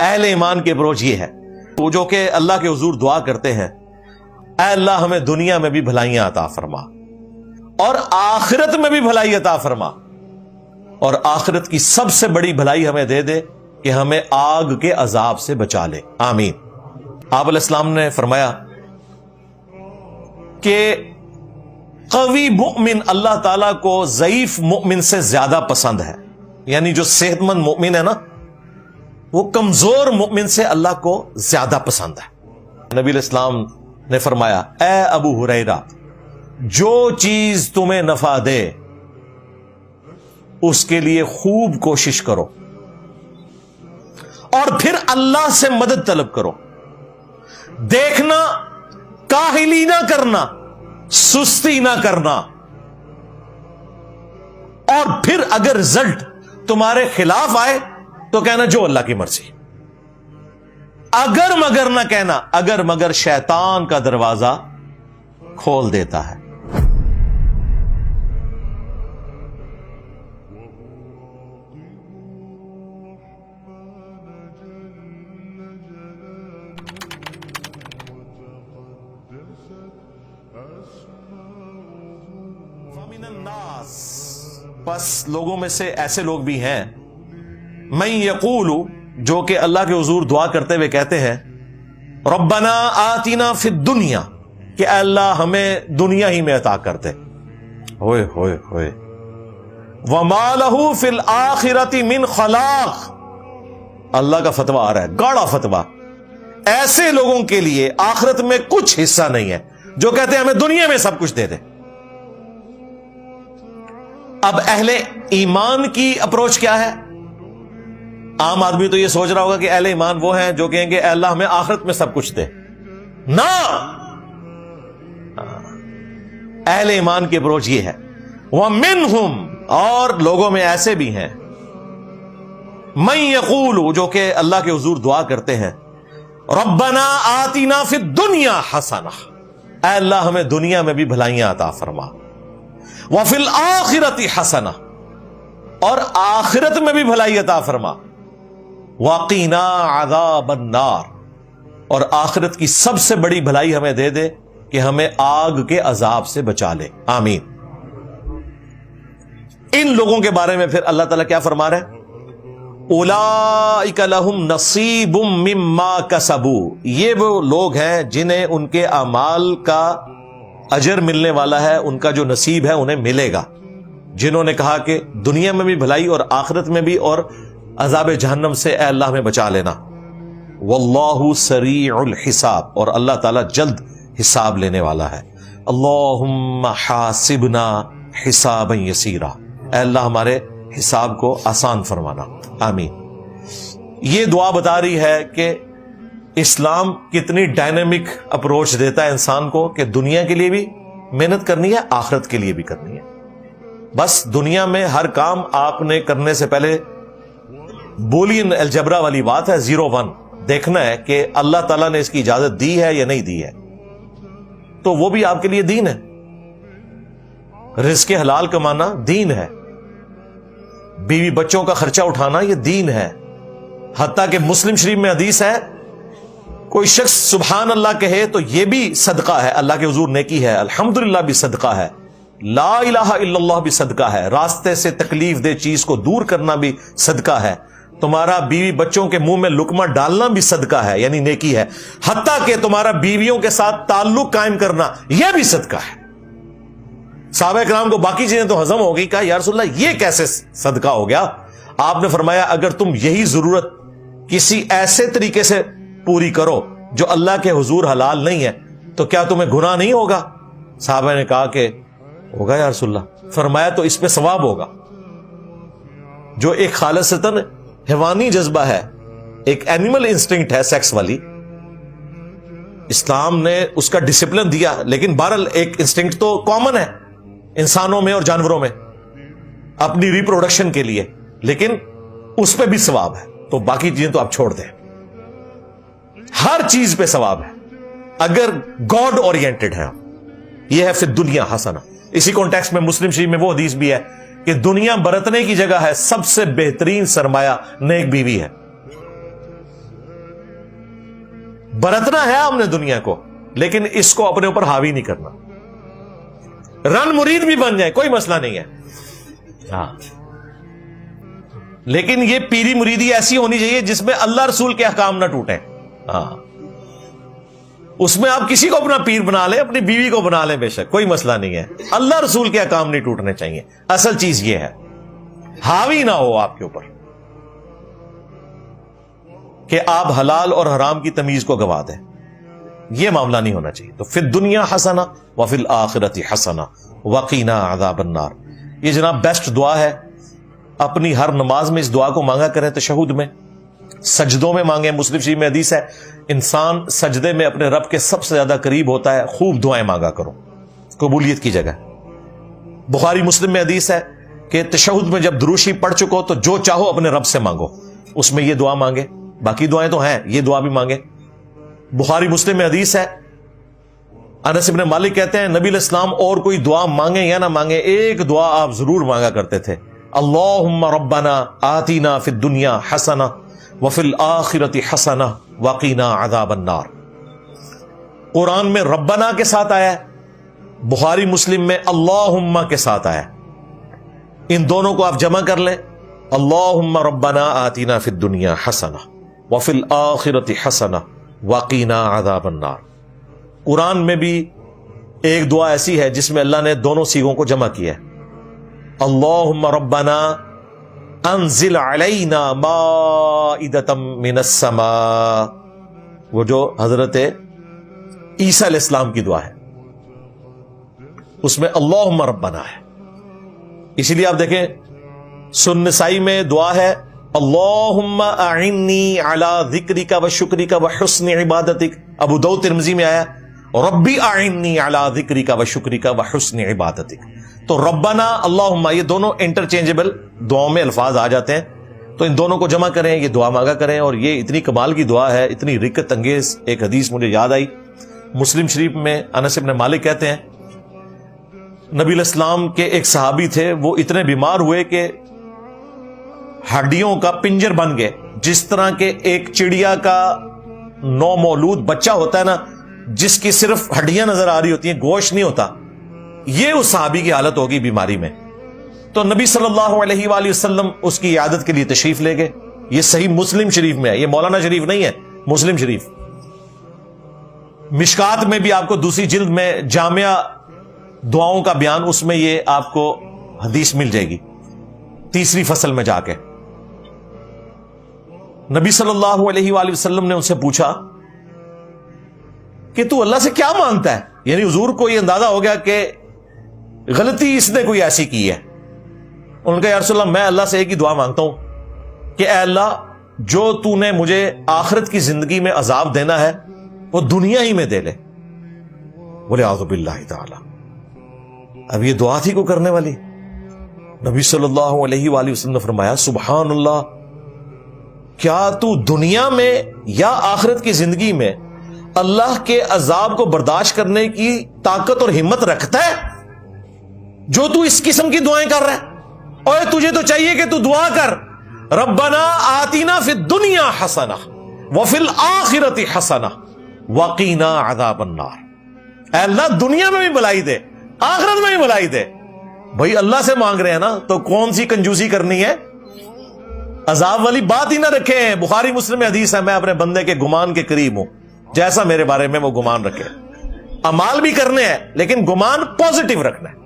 اہل ایمان کی اپروچ یہ ہے وہ جو کہ اللہ کے حضور دعا کرتے ہیں، اے اللہ ہمیں دنیا میں بھی بھلائیاں عطا فرما اور آخرت میں بھی بھلائی عطا فرما، اور آخرت کی سب سے بڑی بھلائی ہمیں دے دے کہ ہمیں آگ کے عذاب سے بچا لے، آمین۔ آپ علیہ السلام نے فرمایا کہ قوی مؤمن اللہ تعالیٰ کو ضعیف مؤمن سے زیادہ پسند ہے، یعنی جو صحت مند مؤمن ہے نا وہ کمزور مؤمن سے اللہ کو زیادہ پسند ہے۔ نبی علیہ السلام نے فرمایا، اے ابو ہریرہ، جو چیز تمہیں نفع دے اس کے لیے خوب کوشش کرو اور پھر اللہ سے مدد طلب کرو، دیکھنا کاہلی نہ کرنا، سستی نہ کرنا، اور پھر اگر رزلٹ تمہارے خلاف آئے تو کہنا جو اللہ کی مرضی، اگر مگر نہ کہنا اگر مگر شیطان کا دروازہ کھول دیتا ہے۔ وَمِنَ النَّاسِ، بس لوگوں میں سے ایسے لوگ بھی ہیں، من یقول، جو کہ اللہ کے حضور دعا کرتے ہوئے کہتے ہیں، ربنا آتنا فی الدنیا، کہ اے اللہ ہمیں دنیا ہی میں عطا کر دے، ہوئے ہوئے ہوئے، وما لہ فی الآخرۃ من خلاق، اللہ کا فتویٰ آ رہا ہے، گاڑا فتویٰ، ایسے لوگوں کے لیے آخرت میں کچھ حصہ نہیں ہے جو کہتے ہیں ہمیں دنیا میں سب کچھ دے دے۔ اب اہل ایمان کی اپروچ کیا ہے؟ عام آدمی تو یہ سوچ رہا ہوگا کہ اہل ایمان وہ ہیں جو کہیں گے اے اللہ ہمیں آخرت میں سب کچھ دے، نہ، اہل ایمان کی اپروچ یہ ہے، وَمِنْهُمْ، اور لوگوں میں ایسے بھی ہیں، من یقول، جو کہ اللہ کے حضور دعا کرتے ہیں، ربنا آتنا فی الدنیا حسنہ، اے اللہ ہمیں دنیا میں بھی بھلائیاں عطا فرما، وفی الآخرۃ حسنہ، اور آخرت میں بھی بھلائی عطا فرما، وقنا عذاب النار، اور آخرت کی سب سے بڑی بھلائی ہمیں دے دے کہ ہمیں آگ کے عذاب سے بچا لے، آمین۔ ان لوگوں کے بارے میں پھر اللہ تعالیٰ کیا فرما رہے ہیں؟ اولئک لہم نصیب مما کسبوا، یہ وہ لوگ ہیں جنہیں ان کے اعمال کا اجر ملنے والا ہے، ان کا جو نصیب ہے انہیں ملے گا، جنہوں نے کہا کہ دنیا میں بھی بھلائی اور آخرت میں بھی، اور عذاب جہنم سے اے اللہ میں بچا لینا، واللہ سریع الحساب، اور اللہ تعالیٰ جلد حساب لینے والا ہے، اللہم حاسبنا حسابا یسیرا، اے اللہ ہمارے حساب کو آسان فرمانا، آمین۔ یہ دعا بتا رہی ہے کہ اسلام کتنی ڈائنامک اپروچ دیتا ہے انسان کو کہ دنیا کے لیے بھی محنت کرنی ہے، آخرت کے لیے بھی کرنی ہے۔ بس دنیا میں ہر کام آپ نے کرنے سے پہلے بولین الجبرا والی بات ہے، 0-1 دیکھنا ہے کہ اللہ تعالیٰ نے اس کی اجازت دی ہے یا نہیں دی ہے، تو وہ بھی آپ کے لیے دین ہے۔ رزق حلال کمانا دین ہے، بیوی بچوں کا خرچہ اٹھانا یہ دین ہے، حتیٰ کہ مسلم شریف میں حدیث ہے کوئی شخص سبحان اللہ کہے تو یہ بھی صدقہ ہے، اللہ کے حضور نیکی ہے، الحمدللہ بھی صدقہ ہے، لا الہ الا اللہ بھی صدقہ ہے، راستے سے تکلیف دہ چیز کو دور کرنا بھی صدقہ ہے، تمہارا بیوی بچوں کے منہ میں لقمہ ڈالنا بھی صدقہ ہے، یعنی نیکی ہے، حتیٰ کہ تمہارا بیویوں کے ساتھ تعلق قائم کرنا یہ بھی صدقہ ہے۔ صحابہ کرام کو باقی چیزیں تو ہضم ہو گئی، کہا یا رسول اللہ یہ کیسے صدقہ ہو گیا؟ آپ نے فرمایا اگر تم یہی ضرورت کسی ایسے طریقے سے پوری کرو جو اللہ کے حضور حلال نہیں ہے تو کیا تمہیں گناہ نہیں ہوگا؟ صحابہ نے کہا کہ ہوگا یا رسول اللہ۔ فرمایا تو اس پہ ثواب ہوگا۔ جو ایک خالصتاً حیوانی جذبہ ہے، ایک اینیمل انسٹنکٹ ہے سیکس والی، اسلام نے اس کا ڈسپلن دیا، لیکن بہرحال ایک انسٹنکٹ تو کامن ہے انسانوں میں اور جانوروں میں اپنی ریپروڈکشن کے لیے، لیکن اس پہ بھی ثواب ہے، تو باقی چیزیں تو آپ چھوڑ دیں، ہر چیز پہ ثواب ہے اگر گاڈ اورینٹڈ ہے۔ یہ ہے پھر دنیا حسنہ۔ اسی کانٹیکسٹ میں مسلم شریف میں وہ حدیث بھی ہے کہ دنیا برتنے کی جگہ ہے، سب سے بہترین سرمایہ نیک بیوی ہے۔ برتنا ہے ہم نے دنیا کو، لیکن اس کو اپنے اوپر حاوی نہیں کرنا. رن مرید بھی بن جائے کوئی مسئلہ نہیں ہے، ہاں، لیکن یہ پیری مریدی ایسی ہونی چاہیے جس میں اللہ رسول کے احکام نہ ٹوٹیں. ہاں، اس میں آپ کسی کو اپنا پیر بنا لیں، اپنی بیوی کو بنا لیں، بے شک کوئی مسئلہ نہیں ہے، اللہ رسول کے احکام نہیں ٹوٹنے چاہیے. اصل چیز یہ ہے حاوی نہ ہو آپ کے اوپر کہ آپ حلال اور حرام کی تمیز کو گوا دیں، یہ معاملہ نہیں ہونا چاہیے. تو فی الدنیا حسنہ وفی الآخرۃ حسنہ وقینا عذاب النار. یہ جناب بیسٹ دعا ہے، اپنی ہر نماز میں اس دعا کو مانگا کریں، تشہد میں، سجدوں میں مانگیں. مسلم شریف میں حدیث ہے انسان سجدے میں اپنے رب کے سب سے زیادہ قریب ہوتا ہے. خوب دعائیں مانگا کرو قبولیت کی جگہ. بخاری مسلم میں حدیث ہے کہ تشہد میں جب دروشی پڑھ چکو تو جو چاہو اپنے رب سے مانگو، اس میں یہ دعا مانگے، باقی دعائیں تو ہیں، یہ دعا بھی مانگے. بخاری مسلم میں حدیث ہے، انس بن مالک کہتے ہیں نبی علیہ السلام اور کوئی دعا مانگیں یا نہ مانگیں، ایک دعا آپ ضرور مانگا کرتے تھے، اللہم ربنا آتینا فی الدنیا حسنہ وفی الآخرۃ حسنہ وقینا عذاب النار. قرآن میں ربنا کے ساتھ آیا ہے، بخاری مسلم میں اللہم کے ساتھ آیا ہے. ان دونوں کو آپ جمع کر لیں، اللہم ربنا آتینا فی الدنیا حسنہ وفی الآخرۃ حسنہ وقینا عذاب النار. قرآن میں بھی ایک دعا ایسی ہے جس میں اللہ نے دونوں صیغوں کو جمع کیا ہے، اللہم ربنا انزل علینا مائدۃ من السماء، وہ جو حضرت عیسیٰ علیہ السلام کی دعا ہے، اس میں اللہم ربنا ہے. اسی لیے آپ دیکھیں سنن نسائی میں دعا ہے اللہم اعنی علی ذکرک و شکرک و حسن عبادتک. ابو داؤد ترمذی میں آیا ربی اعنی علی ذکرک و شکرک و حسن عبادتک. تو ربنا اللہم یہ دونوں انٹرچینجبل دعاؤں میں الفاظ آ جاتے ہیں، تو ان دونوں کو جمع کریں، یہ دعا مانگا کریں. اور یہ اتنی کمال کی دعا ہے، اتنی رکت انگیز. ایک حدیث مجھے یاد آئی مسلم شریف میں، انس بن مالک کہتے ہیں نبی علیہ السلام کے ایک صحابی تھے، وہ اتنے بیمار ہوئے کہ ہڈیوں کا پنجر بن گئے. جس طرح کے ایک چڑیا کا نو مولود بچہ ہوتا ہے نا، جس کی صرف ہڈیاں نظر آ رہی ہوتی ہیں، گوشت نہیں ہوتا، یہ اس صحابی کی حالت ہوگی بیماری میں. تو نبی صلی اللہ علیہ وآلہ وسلم اس کی عیادت کے لیے تشریف لے گئے. یہ صحیح مسلم شریف میں ہے، یہ مولانا شریف نہیں ہے، مسلم شریف. مشکات میں بھی آپ کو دوسری جلد میں جامعہ دعاؤں کا بیان، اس میں یہ آپ کو حدیث مل جائے گی، تیسری فصل میں جا کے. نبی صلی اللہ علیہ وآلہ وسلم نے ان سے پوچھا کہ تو اللہ سے کیا مانگتا ہے؟ یعنی حضور کو یہ اندازہ ہو گیا کہ غلطی اس نے کوئی ایسی کی ہے. ان کا یا رسول اللہ میں اللہ سے ایک ہی دعا مانگتا ہوں کہ اے اللہ جو تو نے مجھے آخرت کی زندگی میں عذاب دینا ہے وہ دنیا ہی میں دے لے. بولے اعوذ باللہ تعالی. اب یہ دعا تھی کو کرنے والی. نبی صلی اللہ علیہ وآلہ وسلم نے فرمایا سبحان اللہ، کیا تو دنیا میں یا آخرت کی زندگی میں اللہ کے عذاب کو برداشت کرنے کی طاقت اور ہمت رکھتا ہے جو تو اس قسم کی دعائیں کر رہا ہے؟ اور تجھے تو چاہیے کہ تو دعا کر ربنا آتینا فی الدنیا حسنہ وفی الآخرۃ حسنہ وقینا عذاب النار. اے اللہ دنیا میں بھی بھلائی دے، آخرت میں بھی بھلائی دے. بھائی اللہ سے مانگ رہے ہیں نا، تو کون سی کنجوسی کرنی ہے؟ عذاب والی بات ہی نہ رکھیں. بخاری مسلم میں حدیث ہے میں اپنے بندے کے گمان کے قریب ہوں جیسا میرے بارے میں وہ گمان رکھے. امال بھی کرنے ہیں لیکن گمان پازیٹو رکھنا ہے،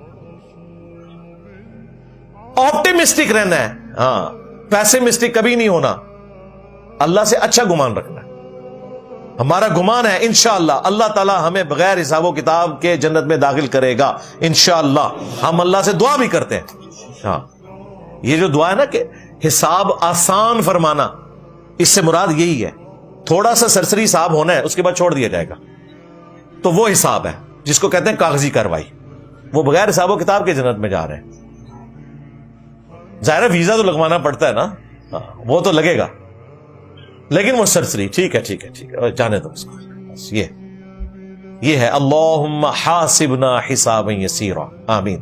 آپٹیمسٹک رہنا ہے. ہاں، پیسمسٹک کبھی نہیں ہونا. اللہ سے اچھا گمان رکھنا ہے. ہمارا گمان ہے انشاءاللہ اللہ تعالی ہمیں بغیر حساب و کتاب کے جنت میں داخل کرے گا انشاءاللہ. ہم اللہ سے دعا بھی کرتے ہیں. ہاں، یہ جو دعا ہے نا کہ حساب آسان فرمانا، اس سے مراد یہی ہے. تھوڑا سا سرسری حساب ہونا ہے، اس کے بعد چھوڑ دیا جائے گا. تو وہ حساب ہے جس کو کہتے ہیں کاغذی کاروائی. وہ بغیر حساب و کتاب کے جنت میں جا رہے ہیں. ظاہر ویزا تو لگوانا پڑتا ہے نا، وہ تو لگے گا، لیکن وہ سرسری. ٹھیک ہے ٹھیک ہے ٹھیک ہے، جانے دو اس کو. بس یہ ہے اللہم حاسبنا حسابا یسیرا. آمین.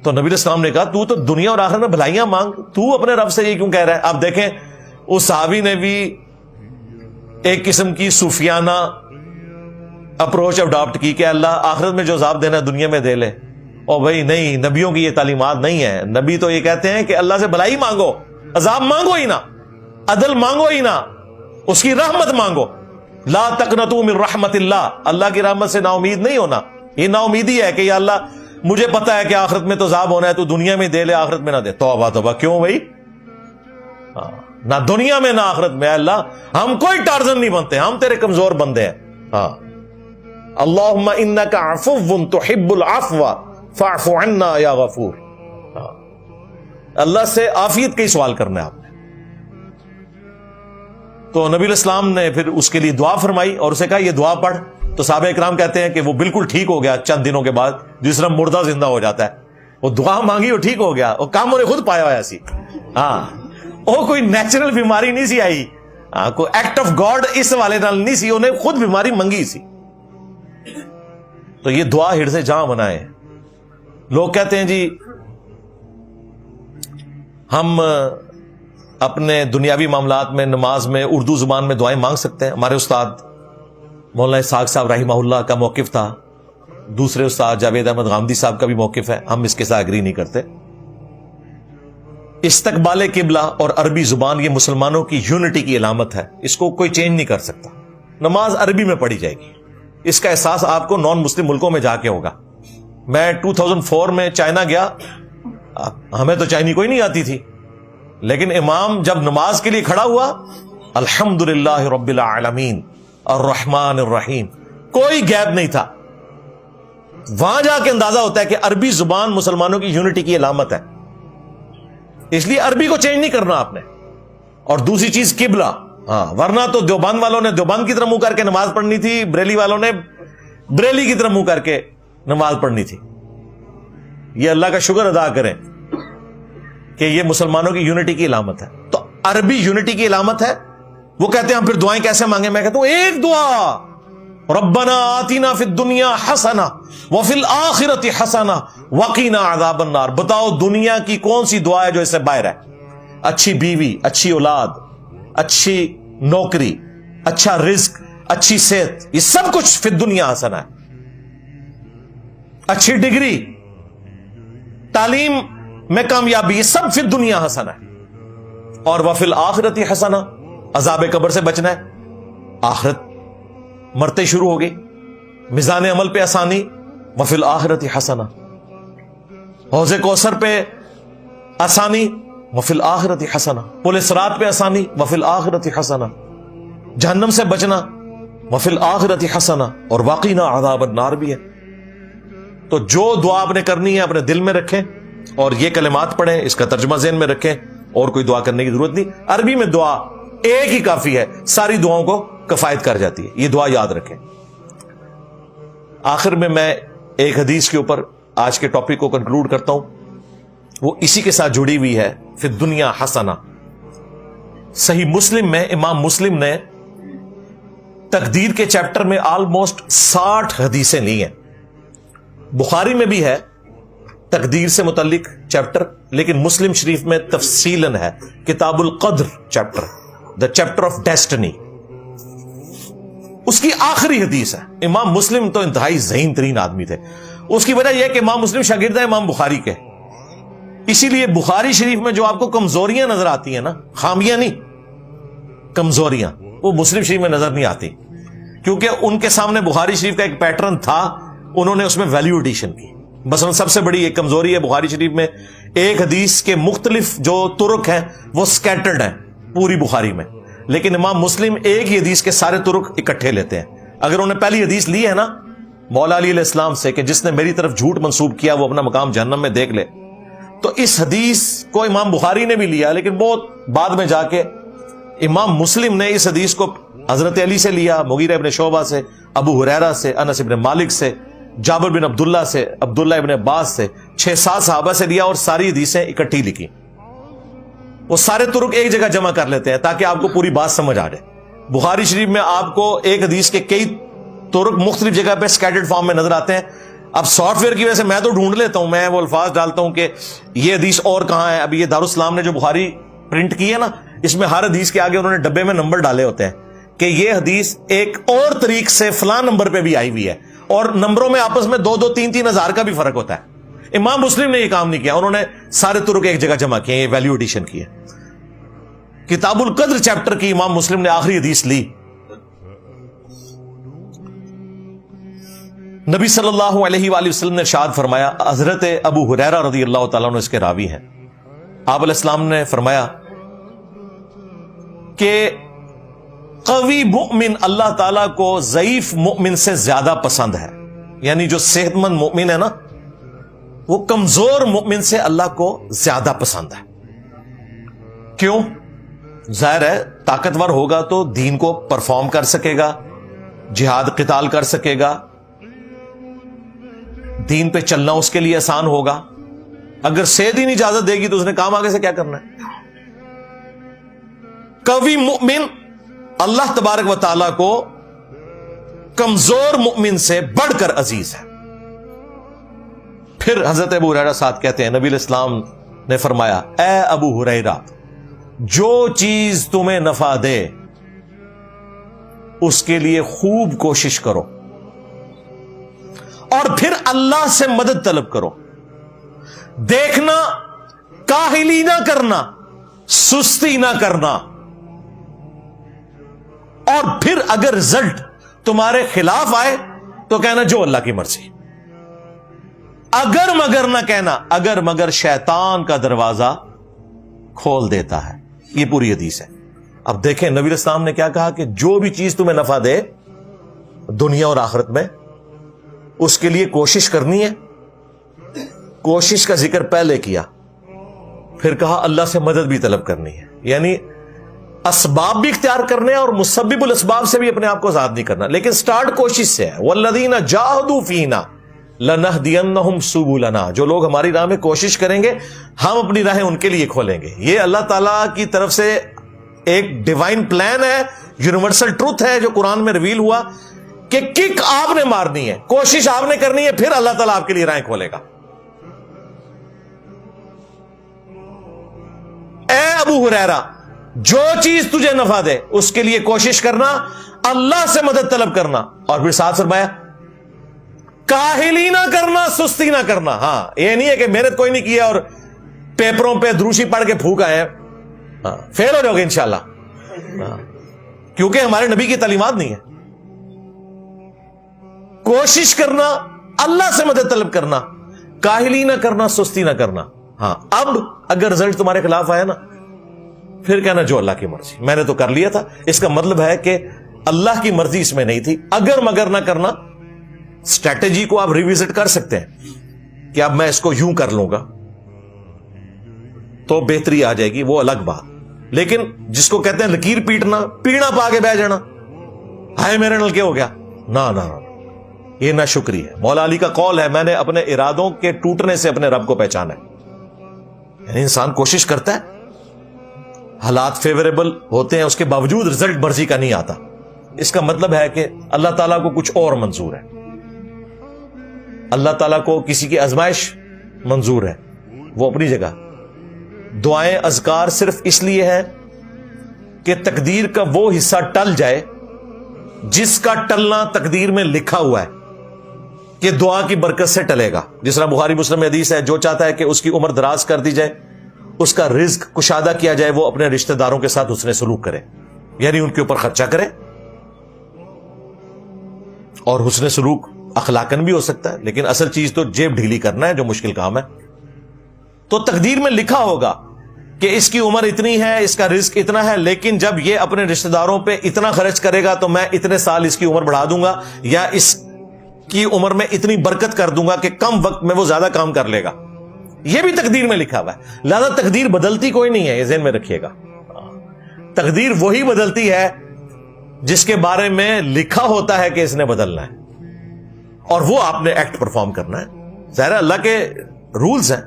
تو نبی علیہ السلام نے کہا تو دنیا اور آخرت میں بھلائیاں مانگ، تو اپنے رب سے یہ کیوں کہہ رہا ہے؟ آپ دیکھیں اس صحابی نے بھی ایک قسم کی صوفیانہ اپروچ اڈاپٹ کی کہ اللہ آخرت میں جو عذاب دینا ہے دنیا میں دے لے. اور بھائی نہیں، نبیوں کی یہ تعلیمات نہیں ہے. نبی تو یہ کہتے ہیں کہ اللہ سے بھلائی مانگو، عذاب مانگو ہی نہ، عدل مانگو ہی نہ، اس کی رحمت مانگو. لا تقنطوا من رحمت اللہ، اللہ کی رحمت سے نا امید نہیں ہونا. یہ نا امیدی ہے کہ یا اللہ مجھے پتا ہے کہ آخرت میں تو عذاب ہونا ہے، تو دنیا میں دے لے آخرت میں نہ دے. توبہ توبہ، کیوں بھائی؟ نہ دنیا میں نہ آخرت میں. اللہ ہم کوئی ٹارزن نہیں بنتے، ہم تیرے کمزور بندے ہیں. ہاں، اللہم انک عفو تحب العفو فاعف عنا یا غفور. اللہ سے عافیت کا ہی سوال کرنا ہے آپ نے. تو نبی علیہ السلام نے پھر اس کے لیے دعا فرمائی اور اسے کہا یہ دعا پڑھ. تو صحابہ اکرام کہتے ہیں کہ وہ بالکل ٹھیک ہو گیا. چند دنوں کے بعد جس طرح مردہ زندہ ہو جاتا ہے، وہ دعا مانگی وہ ٹھیک ہو گیا. وہ کام انہیں خود پایا ہوا سی. ہاں، وہ کوئی نیچرل بیماری نہیں سی آئی، کوئی ایکٹ آف گاڈ اس والے نال نہیں سی، انہیں خود بیماری منگی سی. تو یہ دعا ہر سے جہاں بنائے. لوگ کہتے ہیں جی ہم اپنے دنیاوی معاملات میں نماز میں اردو زبان میں دعائیں مانگ سکتے ہیں. ہمارے استاد مولانا اسحاق صاحب رحمہ اللہ کا موقف تھا، دوسرے استاد جاوید احمد غامدی صاحب کا بھی موقف ہے. ہم اس کے ساتھ اگری نہیں کرتے. استقبال قبلہ اور عربی زبان یہ مسلمانوں کی یونٹی کی علامت ہے، اس کو کوئی چینج نہیں کر سکتا. نماز عربی میں پڑھی جائے گی. اس کا احساس آپ کو نان مسلم ملکوں میں جا کے ہوگا. میں 2004 میں چائنا گیا، ہمیں تو چائنی کوئی نہیں آتی تھی، لیکن امام جب نماز کے لیے کھڑا ہوا، الحمدللہ رب العالمین الرحمن الرحیم، کوئی گیپ نہیں تھا. وہاں جا کے اندازہ ہوتا ہے کہ عربی زبان مسلمانوں کی یونٹی کی علامت ہے. اس لیے عربی کو چینج نہیں کرنا آپ نے. اور دوسری چیز قبلہ. ہاں، ورنہ تو دیوبند والوں نے دیوبند کی طرف منہ کر کے نماز پڑھنی تھی، بریلی والوں نے بریلی کی طرف منہ کر کے نماز پڑھنی تھی. یہ اللہ کا شکر ادا کریں کہ یہ مسلمانوں کی یونٹی کی علامت ہے. تو عربی یونٹی کی علامت ہے. وہ کہتے ہیں ہم پھر دعائیں کیسے مانگیں؟ میں کہتا ہوں ایک دعا، ربنا آتنا فی الدنیا حسنہ وفی الآخرۃ حسنہ وقنا عذاب النار. بتاؤ دنیا کی کون سی دعا ہے جو اس سے باہر ہے؟ اچھی بیوی، اچھی اولاد، اچھی نوکری، اچھا رزق، اچھی صحت، یہ سب کچھ فی الدنیا حسنہ ہے. اچھی ڈگری، تعلیم میں کامیابی، یہ سب فی الدنیا حسنہ ہے. اور وفی الآخرۃ حسنہ، عذاب قبر سے بچنا ہے. آخرت مرتے شروع ہو گئی، میزان عمل پہ آسانی، وفی الآخرۃ حسنہ. حوض کوثر پہ آسانی، وفی الآخرۃ حسنہ. پل صراط پہ آسانی، وفی الآخرۃ حسنہ. جہنم سے بچنا، وفی الآخرۃ حسنہ. اور وقنا عذاب النار بھی ہے. تو جو دعا آپ نے کرنی ہے اپنے دل میں رکھیں اور یہ کلمات پڑھیں، اس کا ترجمہ ذہن میں رکھیں، اور کوئی دعا کرنے کی ضرورت نہیں. عربی میں دعا ایک ہی کافی ہے، ساری دعاؤں کو کفایت کر جاتی ہے. یہ دعا یاد رکھیں. آخر میں ایک حدیث کے اوپر آج کے ٹاپک کو کنکلوڈ کرتا ہوں. وہ اسی کے ساتھ جڑی ہوئی ہے، فی الدنیا حسنہ. صحیح مسلم میں امام مسلم نے تقدیر کے چیپٹر میں آلموسٹ 60 حدیثیں لی ہیں. بخاری میں بھی ہے تقدیر سے متعلق چیپٹر، لیکن مسلم شریف میں تفصیلاً ہے کتاب القدر chapter, the chapter of destiny. اس کی آخری حدیث ہے. امام مسلم تو انتہائی ذہین ترین آدمی تھے. اس کی وجہ یہ ہے کہ امام مسلم شاگرد ہے امام بخاری کے. اسی لیے بخاری شریف میں جو آپ کو کمزوریاں نظر آتی ہیں نا، خامیاں نہیں، کمزوریاں، وہ مسلم شریف میں نظر نہیں آتی، کیونکہ ان کے سامنے بخاری شریف کا ایک پیٹرن تھا، انہوں نے اس میں ویلیو ایڈیشن کی. مثلا سب سے بڑی ایک کمزوری ہے بخاری شریف میں، ایک حدیث کے مختلف جو طرق ہیں وہ سکیٹرڈ ہیں پوری بخاری میں، لیکن امام مسلم ایک ہی حدیث کے سارے طرق اکٹھے لیتے ہیں. اگر انہوں نے پہلی حدیث لی ہے نا مولا علی علیہ السلام سے کہ جس نے میری طرف جھوٹ منسوب کیا وہ اپنا مقام جہنم میں دیکھ لے، تو اس حدیث کو امام بخاری نے بھی لیا، لیکن بہت بعد میں جا کے امام مسلم نے اس حدیث کو حضرت علی سے لیا، مغیرہ ابن شعبہ سے، ابو ہریرہ سے، انس ابن مالک سے، جابر بن عبداللہ سے، عبداللہ ابن عباس سے، 6-7 صحابہ سے لیا اور ساری حدیثیں اکٹھی لکھی. وہ سارے طرق ایک جگہ جمع کر لیتے ہیں تاکہ آپ کو پوری بات سمجھ آ جائے. بخاری شریف میں آپ کو ایک حدیث کے کئی طرق مختلف جگہ پہ سکیٹرڈ فارم میں نظر آتے ہیں. اب سافٹ ویئر کی وجہ سے میں تو ڈھونڈ لیتا ہوں، میں وہ الفاظ ڈالتا ہوں کہ یہ حدیث اور کہاں ہے. ابھی یہ دارالاسلام نے جو بخاری پرنٹ کی ہے نا، اس میں ہر حدیث کے آگے انہوں نے ڈبے میں نمبر ڈالے ہوتے ہیں کہ یہ حدیث ایک اور طریق سے فلاں نمبر پہ بھی آئی ہوئی ہے، اور نمبروں میں آپس میں 2-3 ہزار کا بھی فرق ہوتا ہے۔ امام مسلم نے یہ کام نہیں کیا، انہوں نے سارے طرق ایک جگہ جمع کیے، یہ ویلیو ایڈیشن کی ہے۔ کتاب القدر چیپٹر کی امام مسلم نے آخری حدیث لی، نبی صلی اللہ علیہ وآلہ وسلم نے ارشاد فرمایا، حضرت ابو ہریرہ رضی اللہ تعالیٰ عنہ اس کے راوی ہیں، آپ علیہ السلام نے فرمایا کہ قوی مؤمن اللہ تعالیٰ کو ضعیف مؤمن سے زیادہ پسند ہے، یعنی جو صحت مند مؤمن ہے نا، وہ کمزور مؤمن سے اللہ کو زیادہ پسند ہے۔ کیوں؟ ظاہر ہے طاقتور ہوگا تو دین کو پرفارم کر سکے گا، جہاد قتال کر سکے گا، دین پہ چلنا اس کے لیے آسان ہوگا۔ اگر صحت ہی نہیں اجازت دے گی تو اس نے کام آگے سے کیا کرنا ہے؟ قوی مؤمن اللہ تبارک و تعالیٰ کو کمزور مؤمن سے بڑھ کر عزیز ہے۔ پھر حضرت ابو ہریرہ ساتھ کہتے ہیں، نبی علیہ السلام نے فرمایا، اے ابو ہریرہ، جو چیز تمہیں نفع دے اس کے لیے خوب کوشش کرو، اور پھر اللہ سے مدد طلب کرو۔ دیکھنا، کاہلی نہ کرنا، سستی نہ کرنا، اور پھر اگر رزلٹ تمہارے خلاف آئے تو کہنا جو اللہ کی مرضی۔ اگر مگر نہ کہنا، اگر مگر شیطان کا دروازہ کھول دیتا ہے۔ یہ پوری حدیث ہے۔ اب دیکھیں نبی علیہ السلام نے کیا کہا کہ جو بھی چیز تمہیں نفع دے دنیا اور آخرت میں، اس کے لیے کوشش کرنی ہے۔ کوشش کا ذکر پہلے کیا، پھر کہا اللہ سے مدد بھی طلب کرنی ہے، یعنی اسباب بھی اختیار کرنے اور مسبب الاسباب سے بھی اپنے آپ کو آزاد نہیں کرنا، لیکن سٹارٹ کوشش سے ہے۔ والذین جاہدوا فینا لنہدینہم سبلنا، جو لوگ ہماری راہ میں کوشش کریں گے ہم اپنی راہیں ان کے لیے کھولیں گے۔ یہ اللہ تعالیٰ کی طرف سے ایک ڈیوائن پلان ہے، یونیورسل ٹروتھ ہے جو قرآن میں ریویل ہوا کہ کک آپ نے مارنی ہے، کوشش آپ نے کرنی ہے، پھر اللہ تعالیٰ آپ کے لیے راہیں کھولے گا۔ اے ابو ہریرہ، جو چیز تجھے نفع دے اس کے لیے کوشش کرنا، اللہ سے مدد طلب کرنا، اور پھر ساتھ فرمایا کاہلی نہ کرنا، سستی نہ کرنا۔ ہاں، یہ نہیں ہے کہ محنت کوئی نہیں کیا اور پیپروں پہ دروشی پڑھ کے پھونک آئے، فیل ہو جاؤ گے انشاءاللہ، کیونکہ ہمارے نبی کی تعلیمات نہیں ہے۔ کوشش کرنا، اللہ سے مدد طلب کرنا، کاہلی نہ کرنا، سستی نہ کرنا۔ ہاں، اب اگر رزلٹ تمہارے خلاف آیا نا، پھر کہنا جو اللہ کی مرضی، میں نے تو کر لیا تھا۔ اس کا مطلب ہے کہ اللہ کی مرضی اس میں نہیں تھی۔ اگر مگر نہ کرنا، اسٹریٹجی کو آپ ریویزٹ کر سکتے ہیں کہ اب میں اس کو یوں کر لوں گا تو بہتری آ جائے گی، وہ الگ بات۔ لیکن جس کو کہتے ہیں لکیر پیڑنا پا کے بہ جانا، ہائے میرے نل کے ہو گیا، نہ یہ نہ شکری ہے۔ مولا علی کا قول ہے، میں نے اپنے ارادوں کے ٹوٹنے سے اپنے رب کو پہچانا ہے۔ یعنی انسان کوشش کرتا ہے، حالات فیوریبل ہوتے ہیں، اس کے باوجود رزلٹ مرضی کا نہیں آتا، اس کا مطلب ہے کہ اللہ تعالیٰ کو کچھ اور منظور ہے، اللہ تعالیٰ کو کسی کی آزمائش منظور ہے، وہ اپنی جگہ۔ دعائیں اذکار صرف اس لیے ہے کہ تقدیر کا وہ حصہ ٹل جائے جس کا ٹلنا تقدیر میں لکھا ہوا ہے کہ دعا کی برکت سے ٹلے گا۔ جس طرح بخاری مسلم میں حدیث ہے، جو چاہتا ہے کہ اس کی عمر دراز کر دی جائے، اس کا رزق کشادہ کیا جائے، وہ اپنے رشتہ داروں کے ساتھ حسن سلوک کرے، یعنی ان کے اوپر خرچہ کرے۔ اور حسن سلوک اخلاقن بھی ہو سکتا ہے، لیکن اصل چیز تو جیب ڈھیلی کرنا ہے، جو مشکل کام ہے۔ تو تقدیر میں لکھا ہوگا کہ اس کی عمر اتنی ہے، اس کا رزق اتنا ہے، لیکن جب یہ اپنے رشتہ داروں پہ اتنا خرچ کرے گا تو میں اتنے سال اس کی عمر بڑھا دوں گا، یا اس کی عمر میں اتنی برکت کر دوں گا کہ کم وقت میں وہ زیادہ کام کر لے گا۔ یہ بھی تقدیر میں لکھا ہوا ہے۔ لہذا تقدیر بدلتی کوئی نہیں ہے، یہ ذہن میں رکھیے گا۔ تقدیر وہی بدلتی ہے جس کے بارے میں لکھا ہوتا ہے کہ اس نے بدلنا ہے، اور وہ آپ نے ایکٹ پرفارم کرنا ہے۔ ظاہر اللہ کے رولز ہیں۔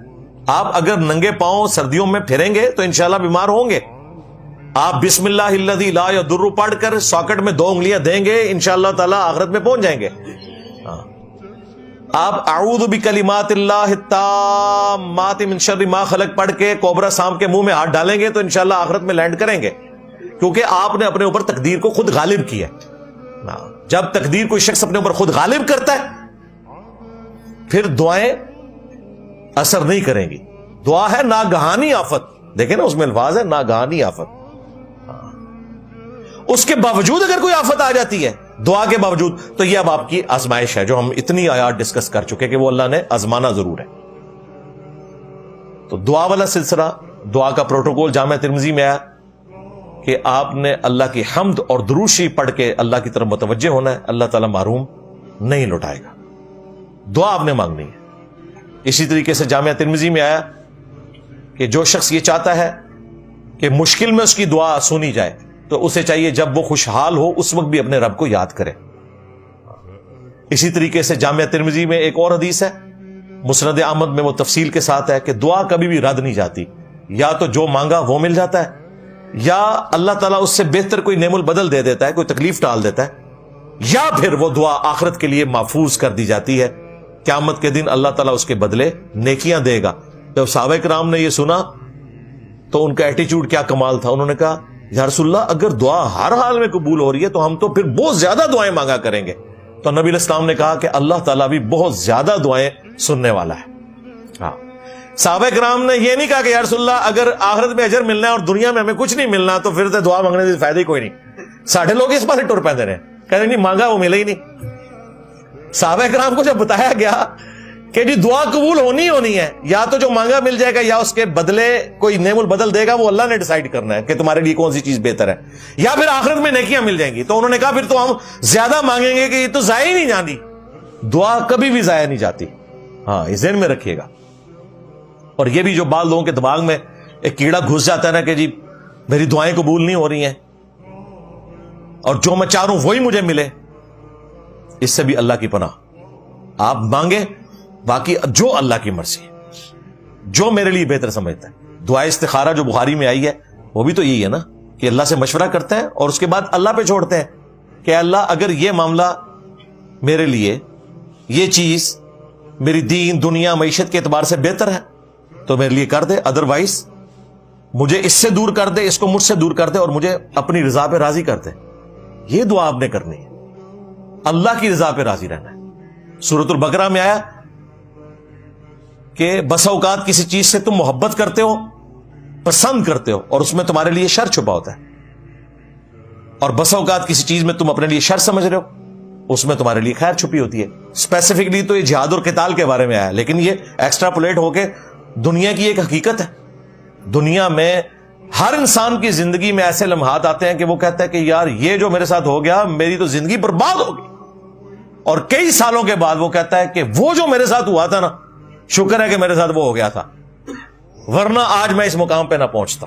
آپ اگر ننگے پاؤں سردیوں میں پھریں گے تو انشاءاللہ بیمار ہوں گے۔ آپ بسم اللہ الذی لا یضر پڑھ کر ساکٹ میں 2 انگلیاں دیں گے، انشاءاللہ تعالی آخرت میں پہنچ جائیں گے۔ آپ اعوذ بکلمات اللہ التامات من شر ما خلق پڑھ کے کوبرا سانپ کے منہ میں ہاتھ ڈالیں گے تو انشاءاللہ آخرت میں لینڈ کریں گے۔ کیونکہ آپ نے اپنے اوپر تقدیر کو خود غالب کیا ہے. جب تقدیر کوئی شخص اپنے اوپر خود غالب کرتا ہے پھر دعائیں اثر نہیں کریں گی. دعا ہے ناگہانی آفت, دیکھیں نا اس میں الفاظ ہے ناگہانی آفت. اس کے باوجود اگر کوئی آفت آ جاتی ہے دعا کے باوجود, تو یہ اب آپ کی آزمائش ہے جو ہم اتنی آیات ڈسکس کر چکے کہ وہ اللہ نے آزمانا ضرور ہے. تو دعا والا سلسلہ, دعا کا پروٹوکول جامعہ ترمذی میں آیا کہ آپ نے اللہ کی حمد اور درود شریف پڑھ کے اللہ کی طرف متوجہ ہونا ہے, اللہ تعالیٰ محروم نہیں لوٹائے گا. دعا آپ نے مانگنی ہے. اسی طریقے سے جامعہ ترمذی میں آیا کہ جو شخص یہ چاہتا ہے کہ مشکل میں اس کی دعا سنی جائے تو اسے چاہیے جب وہ خوشحال ہو اس وقت بھی اپنے رب کو یاد کرے. اسی طریقے سے جامعہ ترمذی میں ایک اور حدیث ہے, مسند احمد میں وہ تفصیل کے ساتھ ہے کہ دعا کبھی بھی رد نہیں جاتی. یا تو جو مانگا وہ مل جاتا ہے, یا اللہ تعالیٰ اس سے بہتر کوئی نعم البدل دے دیتا ہے, کوئی تکلیف ٹال دیتا ہے, یا پھر وہ دعا آخرت کے لیے محفوظ کر دی جاتی ہے. قیامت کے دن اللہ تعالیٰ اس کے بدلے نیکیاں دے گا. جب صحابہ کرام نے یہ سنا تو ان کا ایٹیچیوڈ کیا کمال تھا. انہوں نے کہا یا رسول اللہ اگر دعا ہر حال میں قبول ہو رہی ہے تو ہم تو پھر بہت زیادہ دعائیں مانگا کریں گے. تو نبی علیہ السلام نے کہا کہ اللہ تعالیٰ بھی بہت زیادہ دعائیں سننے والا ہے. ہاں, صحابہ کرام نے یہ نہیں کہا کہ یا رسول اللہ اگر آخرت میں اجر ملنا ہے اور دنیا میں ہمیں کچھ نہیں ملنا تو پھر تو دعا مانگنے سے فائدہ ہی کوئی نہیں. ساڑھے لوگ اس پاس ٹر پیندے رہے, کہتے نہیں مانگا وہ ملے ہی نہیں. صحابہ کرام کو جب بتایا گیا کہ جی دعا قبول ہونی ہے, یا تو جو مانگا مل جائے گا یا اس کے بدلے کوئی نعم البدل دے گا, وہ اللہ نے ڈیسائیڈ کرنا ہے کہ تمہارے لیے کون سی چیز بہتر ہے, یا پھر آخرت میں نیکیاں مل جائیں گی. تو انہوں نے کہا پھر تو ہم زیادہ مانگیں گے کہ یہ تو ضائع ہی نہیں جاتی. دعا کبھی بھی ضائع نہیں جاتی. ہاں, یہ ذہن میں رکھیے گا. اور یہ بھی جو بعض لوگوں کے دماغ میں ایک کیڑا گھس جاتا ہے نا کہ جی میری دعائیں قبول نہیں ہو رہی ہیں اور جو میں چاہ رہا ہوں وہی مجھے ملے, اس سے بھی اللہ کی پناہ. آپ مانگے, باقی جو اللہ کی مرضی, جو میرے لیے بہتر سمجھتا ہے. دعا استخارہ جو بخاری میں آئی ہے وہ بھی تو یہی ہے نا کہ اللہ سے مشورہ کرتے ہیں اور اس کے بعد اللہ پہ چھوڑتے ہیں کہ اللہ اگر یہ معاملہ میرے لیے, یہ چیز میری دین دنیا معیشت کے اعتبار سے بہتر ہے تو میرے لیے کر دے, ادروائز مجھے اس سے دور کر دے, اس کو مجھ سے دور کر دے اور مجھے اپنی رضا پہ راضی کر دے. یہ دعا آپ نے کرنی ہے, اللہ کی رضا پہ راضی رہنا ہے. سورۃ البقرہ میں آیا کہ بسا اوقات کسی چیز سے تم محبت کرتے ہو, پسند کرتے ہو اور اس میں تمہارے لیے شر چھپا ہوتا ہے, اور بسا اوقات کسی چیز میں تم اپنے لیے شر سمجھ رہے ہو, اس میں تمہارے لیے خیر چھپی ہوتی ہے. اسپیسیفکلی تو یہ جہاد اور قتال کے بارے میں آیا, لیکن یہ ایکسٹراپولیٹ ہو کے دنیا کی ایک حقیقت ہے. دنیا میں ہر انسان کی زندگی میں ایسے لمحات آتے ہیں کہ وہ کہتا ہے کہ یار یہ جو میرے ساتھ ہو گیا میری تو زندگی برباد ہو گئی, اور کئی سالوں کے بعد وہ کہتا ہے کہ وہ جو میرے ساتھ ہوا تھا نا, شکر ہے کہ میرے ساتھ وہ ہو گیا تھا, ورنہ آج میں اس مقام پہ نہ پہنچتا.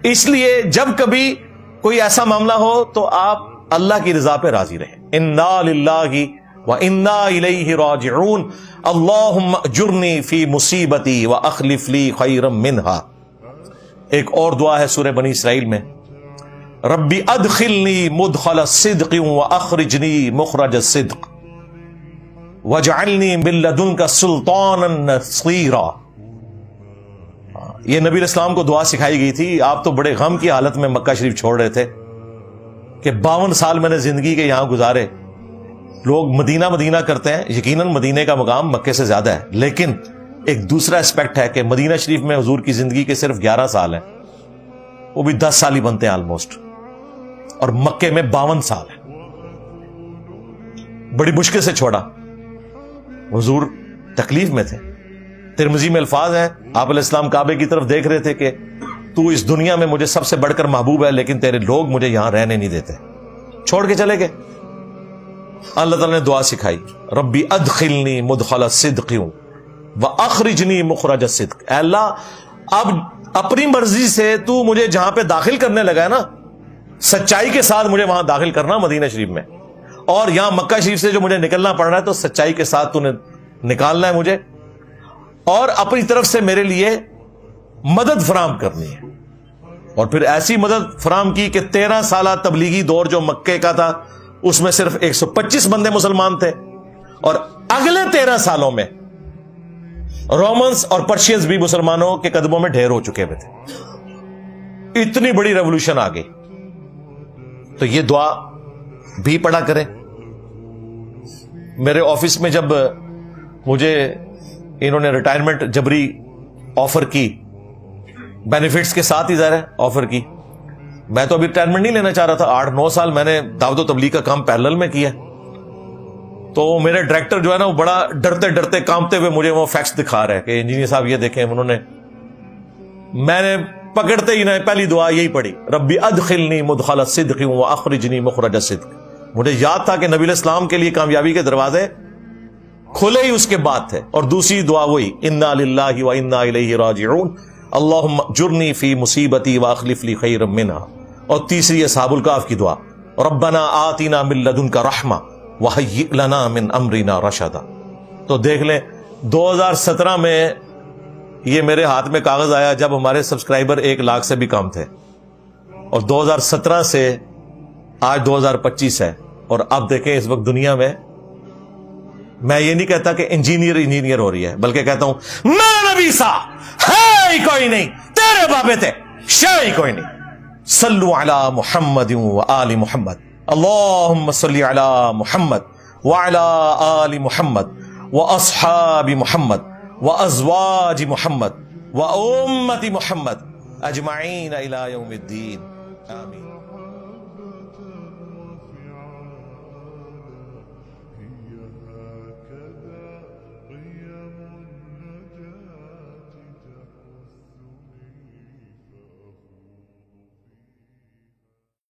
اس لیے جب کبھی کوئی ایسا معاملہ ہو تو آپ اللہ کی رضا پہ راضی رہیں. انا للہ وانا الیہ راجعون اللہم اجرنی فی مصیبتی واخلف لی خیرا منہا. ایک اور دعا ہے سورہ بنی اسرائیل میں, ربی ادخلنی مدخل الصدق واخرجنی مخرج الصدق وجعلنی من لدنک سلطانا نصیرا. یہ نبی علیہ السلام کو دعا سکھائی گئی تھی. آپ تو بڑے غم کی حالت میں مکہ شریف چھوڑ رہے تھے کہ 52 سال میں نے زندگی کے یہاں گزارے. لوگ مدینہ مدینہ کرتے ہیں, یقیناً مدینے کا مقام مکے سے زیادہ ہے, لیکن ایک دوسرا اسپیکٹ ہے کہ مدینہ شریف میں حضور کی زندگی کے صرف 11 سال ہیں, وہ بھی 10 سال ہی بنتے ہیں آلموسٹ, اور مکے میں 52 سال ہے. بڑی مشکل سے چھوڑا, حضور تکلیف میں تھے. ترمذی میں الفاظ ہیں, آپ علیہ السلام کعبے کی طرف دیکھ رہے تھے کہ تو اس دنیا میں مجھے سب سے بڑھ کر محبوب ہے, لیکن تیرے لوگ مجھے یہاں رہنے نہیں دیتے, چھوڑ کے چلے گئے. اللہ تعالیٰ نے دعا سکھائی, ربی ادخلنی مدخل الصدق واخرجنی مخرج الصدق. اے اللہ اب اپنی مرضی سے تو مجھے جہاں پہ داخل کرنے لگا ہے نا, سچائی کے ساتھ مجھے وہاں داخل کرنا مدینہ شریف میں, اور یہاں مکہ شریف سے جو مجھے نکلنا پڑ رہا ہے تو سچائی کے ساتھ تو نے نکالنا ہے مجھے, اور اپنی طرف سے میرے لیے مدد فراہم کرنی ہے. اور پھر ایسی مدد فراہم کی کہ 13 سالہ تبلیغی دور جو مکے کا تھا اس میں صرف 125 بندے مسلمان تھے, اور اگلے 13 سالوں میں رومنس اور پرشینز بھی مسلمانوں کے قدموں میں ڈھیر ہو چکے ہوئے تھے. اتنی بڑی ریولوشن آ گئی. تو یہ دعا بھی پڑھا کریں. میرے آفس میں جب مجھے انہوں نے ریٹائرمنٹ جبری آفر کی، بینیفٹس کے ساتھ ہی ظاہر ہے آفر کی، میں تو ابھی ریٹائرمنٹ نہیں لینا چاہ رہا تھا. 8-9 سال میں نے دعوت و تبلیغ کا کام پیرلل میں کیا. تو میرے ڈائریکٹر جو ہے نا وہ بڑا ڈرتے ڈرتے کانپتے ہوئے مجھے وہ فیکس دکھا رہے کہ انجینئر صاحب یہ دیکھیں. انہوں نے، میں نے پکڑتے ہی نہ پہلی دعا یہی پڑھی، ربی ادخلنی مدخل صدق واخرجنی مخرج صدق. مجھے یاد تھا کہ نبی علیہ السلام کے لیے کامیابی کے دروازے کھلے ہی اس کے بعد تھے. اور دوسری دعا وہی، انا للہ و انا الیہ راجعون اللہم اجرنی فی مصیبتی واخلف لی خیرا منہا. اور تیسری اصحاب الکہف کی دعا، ربنا آتنا من لدنک رحمہ وہیئ لنا من امرنا رشدا. تو دیکھ لیں 2017 میں یہ میرے ہاتھ میں کاغذ آیا جب ہمارے سبسکرائبر 1 لاکھ سے بھی کم تھے، اور 2017 سے آج 2025 ہے. اور اب دیکھیں اس وقت دنیا میں یہ نہیں کہتا کہ انجینئر ہو رہی ہے، بلکہ کہتا ہوں میں نبی سا ہے ہی کوئی نہیں، تیرے بابے تھے شے ہی کوئی نہیں. صلو علی محمد و آل محمد، اللہم صلی علی محمد وعلی آل محمد واصحاب محمد وازواج محمد وامت محمد اجمعین الی یوم الدین. آمین.